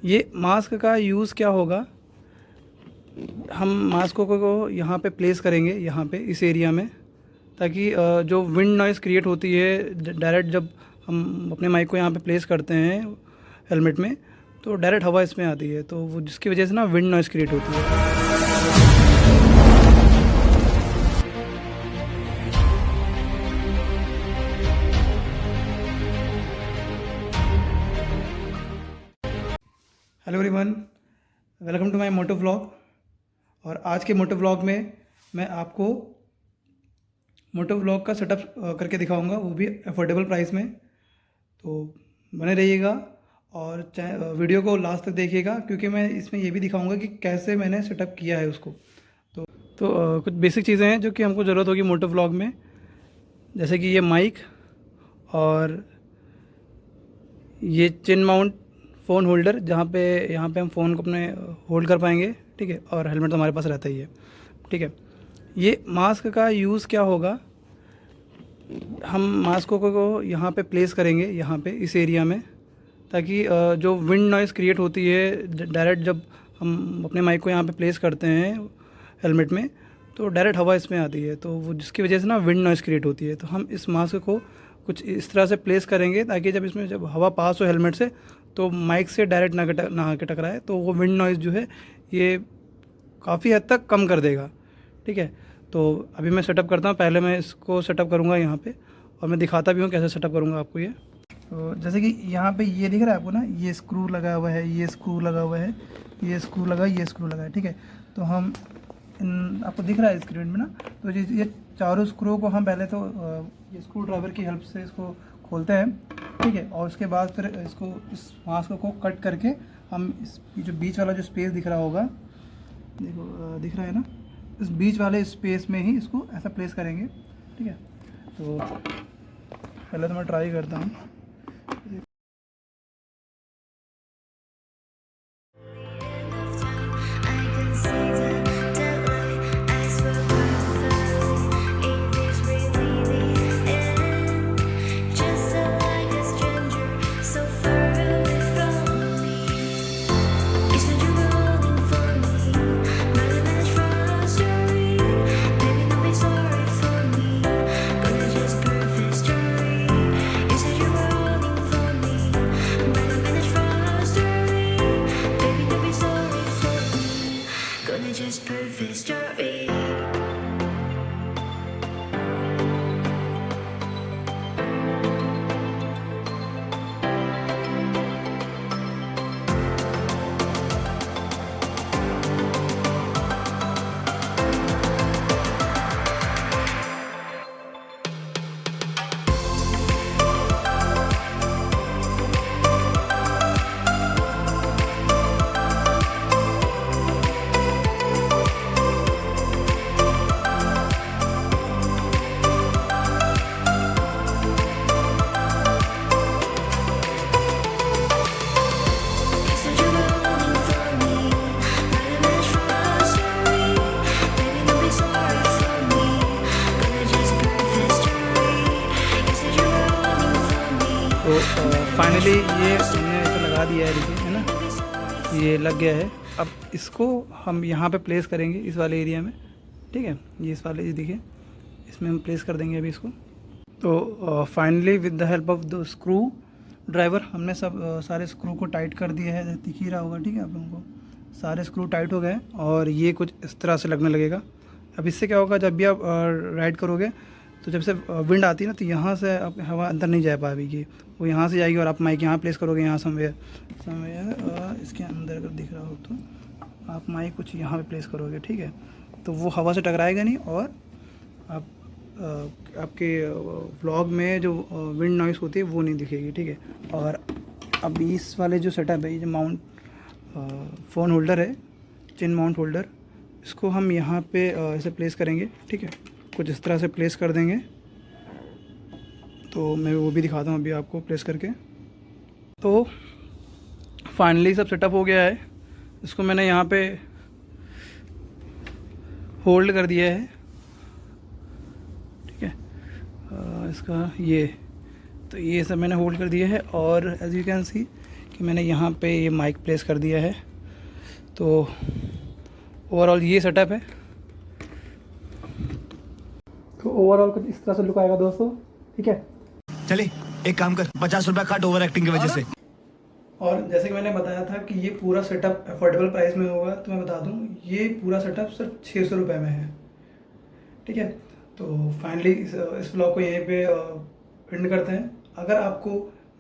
ये मास्क का यूज़ क्या होगा, हम मास्कों को यहाँ पे प्लेस करेंगे, यहाँ पे इस एरिया में, ताकि जो विंड नॉइज़ क्रिएट होती है डायरेक्ट जब हम अपने माइक को यहाँ पे प्लेस करते हैं हेलमेट में, तो डायरेक्ट हवा इसमें आती है, तो वो जिसकी वजह से ना विंड नॉइज़ क्रिएट होती है। Hello everyone, welcome to my moto vlog. और आज के मोटो व्लॉग में मैं आपको मोटो व्लॉग का सेटअप करके दिखाऊंगा, वो भी अफोर्डेबल प्राइस में। तो बने रहिएगा और वीडियो को लास्ट तक देखिएगा, क्योंकि मैं इसमें ये भी दिखाऊंगा कि कैसे मैंने सेटअप किया है उसको। तो कुछ बेसिक चीज़ें हैं जो कि हमको ज़रूरत होगी मोटो व्लॉग में, जैसे कि ये माइक और ये चिन माउंट फ़ोन होल्डर, यहाँ पे हम फ़ोन को अपने होल्ड कर पाएंगे, ठीक है। और हेलमेट तो हमारे पास रहता ही है, ठीक है। ये मास्क का यूज़ क्या होगा, हम मास्कों को यहाँ पे प्लेस करेंगे, यहाँ पे इस एरिया में, ताकि जो विंड नॉइज़ क्रिएट होती है डायरेक्ट जब हम अपने माइक को यहाँ पे प्लेस करते हैं हेलमेट में, तो डायरेक्ट हवा इसमें आती है, तो वो जिसकी वजह से ना विंड नॉइज़ क्रिएट होती है। तो हम इस मास्क को कुछ इस तरह से प्लेस करेंगे ताकि जब हवा पास हो हेलमेट से, तो माइक से डायरेक्ट ना आके टकराए, तो वो विंड नॉइज़ जो है ये काफ़ी हद तक कम कर देगा, ठीक है। तो अभी मैं सेटअप करता हूँ, पहले मैं इसको सेटअप करूँगा यहाँ पे, और मैं दिखाता भी हूँ कैसे सेटअप करूँगा आपको ये। तो जैसे कि यहाँ पे ये दिख रहा है आपको ना, ये स्क्रू लगा हुआ है, ये स्क्रू लगा हुआ है, ये स्क्रू लगा है, ये स्क्रू लगा है, ठीक है। तो हम आपको दिख रहा है स्क्रीन में ना, तो ये चारों स्क्रू को हम पहले तो ये स्क्रू ड्राइवर की हेल्प से इसको खोलते हैं, ठीक है। और उसके बाद फिर इसको इस मास्क को कट करके हम ये जो बीच वाला जो स्पेस दिख रहा होगा, देखो दिख रहा है ना, इस बीच वाले स्पेस में ही इसको ऐसा प्लेस करेंगे, ठीक है। तो पहले तो मैं ट्राई करता हूँ। Just perfect story. तो फाइनली ये हमने ऐसा लगा दिया है, देखिए, है ना, ये लग गया है। अब इसको हम यहाँ पे प्लेस करेंगे इस वाले एरिया में, ठीक है। ये इस वाले, देखिए, इसमें हम प्लेस कर देंगे अभी इसको। तो finally with the help of the screw driver हमने सब सारे स्क्रू को टाइट कर दिया है, दिख ही रहा होगा, ठीक है आप लोगों को। सारे स्क्रू टाइट हो गए और ये कुछ इस तरह से लगने लगेगा। अब इससे क्या होगा, जब भी आप राइड करोगे, तो जब से विंड आती है ना, तो यहाँ से आप हवा अंदर नहीं जा पाएगी, वो यहाँ से जाएगी, और आप माइक यहाँ प्लेस करोगे, यहाँ समवेयर इसके अंदर अगर दिख रहा हो तो आप माइक कुछ यहाँ पे प्लेस करोगे, ठीक है। तो वो हवा से टकराएगा नहीं, और आप आपके व्लॉग में जो विंड नॉइस होती है वो नहीं दिखेगी, ठीक है। और अब इस वाले जो सेटअप है, ये जो माउंट फ़ोन होल्डर है, चिन माउंट होल्डर, इसको हम यहाँ पे ऐसे प्लेस करेंगे, ठीक है। कुछ इस तरह से प्लेस कर देंगे। तो मैं वो भी दिखाता हूँ अभी आपको प्लेस करके। तो फाइनली सब सेटअप हो गया है। इसको मैंने यहाँ पे होल्ड कर दिया है, ठीक है। इसका ये सब मैंने होल्ड कर दिया है। और एज यू कैन सी कि मैंने यहाँ पे ये माइक प्लेस कर दिया है। तो ओवरऑल ये सेटअप है। तो ओवरऑल कुछ इस तरह से लुक आएगा दोस्तों, ठीक है। चले एक काम कर, 50 रुपया काट ओवर एक्टिंग की वजह से। और जैसे कि मैंने बताया था कि ये पूरा सेटअप अफोर्डेबल प्राइस में होगा, तो मैं बता दूं ये पूरा सेटअप सिर्फ 600 रुपये में है, ठीक है। तो फाइनली इस व्लॉग को यहीं पे एंड करते हैं। अगर आपको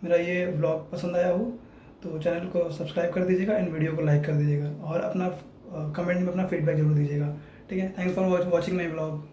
मेरा ये व्लॉग पसंद आया हो तो चैनल को सब्सक्राइब कर दीजिएगा एंड वीडियो को लाइक कर दीजिएगा और अपना कमेंट में अपना फीडबैक जरूर दीजिएगा, ठीक है। Thanks for watching my vlog.